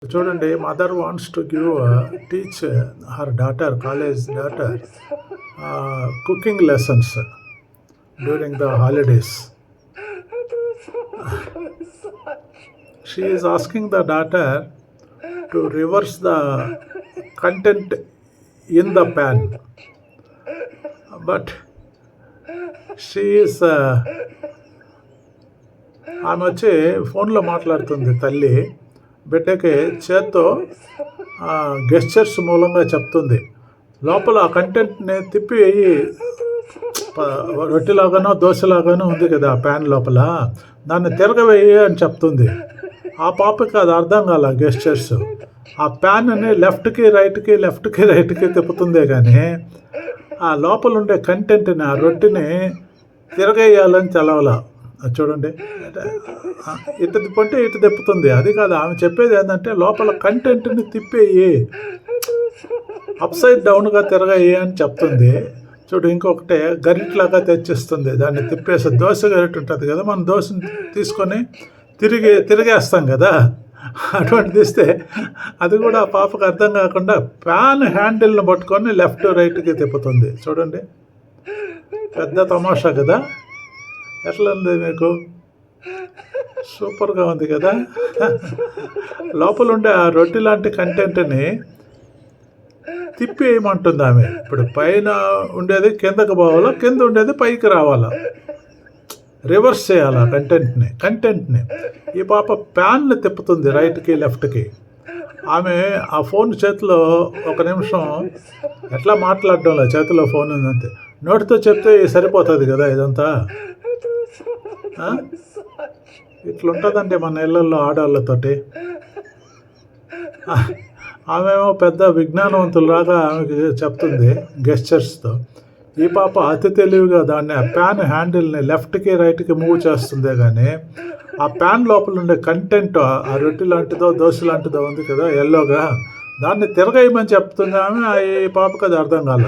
చూడండి, mother wants to teach her daughter, college daughter, cooking lessons during the holidays. She is asking the daughter to reverse the content in the pan, but she is ఆమె వచ్చి ఫోన్లో మాట్లాడుతుంది. తల్లి బిడ్డకి చేత్తో gestures మూలంగా చెప్తుంది. లోపల ఆ కంటెంట్ని తిప్పి రొట్టెలాగానో దోశలాగానో ఉంది కదా ప్యాన్ లోపల, దాన్ని తిరగవేయి అని చెప్తుంది. ఆ పాపకి అది అర్థం కాల గెస్చర్స్. ఆ ప్యాన్ని లెఫ్ట్కి రైట్కి తిప్పుతుందే కానీ ఆ లోపల ఉండే కంటెంట్ని, ఆ రొట్టెని తిరగేయాలని తెలవాల. చూడండి, ఇటు తిప్పుంటే ఇటు తిప్పుతుంది. అది కాదు ఆమె చెప్పేది. ఏంటంటే లోపల కంటెంట్ని తిప్పేయి, అప్సైడ్ డౌన్గా తిరగయి అని చెప్తుంది. చూడు, ఇంకొకటి గరిట్లాగా తెచ్చిస్తుంది. దాన్ని తిప్పేసి దోశ గరిట ఉంటుంది కదా, మనం దోశని తీసుకొని తిరిగేస్తాం కదా, అటువంటి తీస్తే అది కూడా ఆ పాపకు అర్థం కాకుండా ప్యాన్ హ్యాండిల్ని పట్టుకొని లెఫ్ట్ రైట్కి తిప్పుతుంది. చూడండి, పెద్ద తమాషా కదా. ఎట్లా ఉంది మీకు? సూపర్గా ఉంది కదా. లోపల ఉండే ఆ రొట్టె లాంటి కంటెంట్ని తిప్పి వేయమంటుంది ఆమె. ఇప్పుడు పైన ఉండేది కిందకు పోవాలా, కింద ఉండేది పైకి రావాలా, రివర్స్ చేయాలి కంటెంట్ని. ఈ పాప ప్యాన్ని తిప్పుతుంది రైట్కి లెఫ్ట్కి. ఆమె ఆ ఫోన్ చేతిలో ఒక నిమిషం ఎట్లా మాట్లాడడంలో, చేతిలో ఫోన్ ఉందంతే, నోటితో చెప్తే సరిపోతుంది కదా ఇదంతా. ఇట్లుంటుందండి మన ఇళ్ళల్లో ఆడవాళ్ళతోటి. ఆమెమో పెద్ద విజ్ఞానవంతులాగా ఆమెకి చెప్తుంది గెస్చర్స్తో. ఈ పాప అతి తెలివిగా దాన్ని ఆ ప్యాన్ హ్యాండిల్ని లెఫ్ట్కి రైట్కి మూవ్ చేస్తుందే కానీ ఆ ప్యాన్ లోపల ఉండే కంటెంట్, ఆ రొట్టె లాంటిదో దోశ లాంటిదో ఉంది కదా ఎల్లోగా, దాన్ని తిరగేయమని చెప్తుంది ఆమె. ఈ పాపకి అది అర్థం కాల.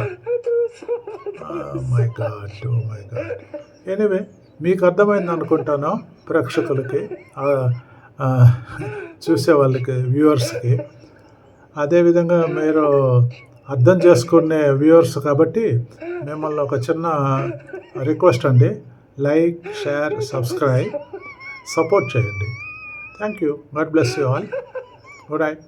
My God. ఎనీవే, మీకు అర్థమైంది అనుకుంటాను, ప్రేక్షకులకి, చూసే వాళ్ళకి, వ్యూవర్స్కి. అదేవిధంగా మీరు అర్థం చేసుకునే వ్యూవర్స్ కాబట్టి మిమ్మల్ని ఒక చిన్న రిక్వెస్ట్ అండి, లైక్, షేర్, సబ్స్క్రైబ్, సపోర్ట్ చేయండి. Thank you. God bless you all. Good night.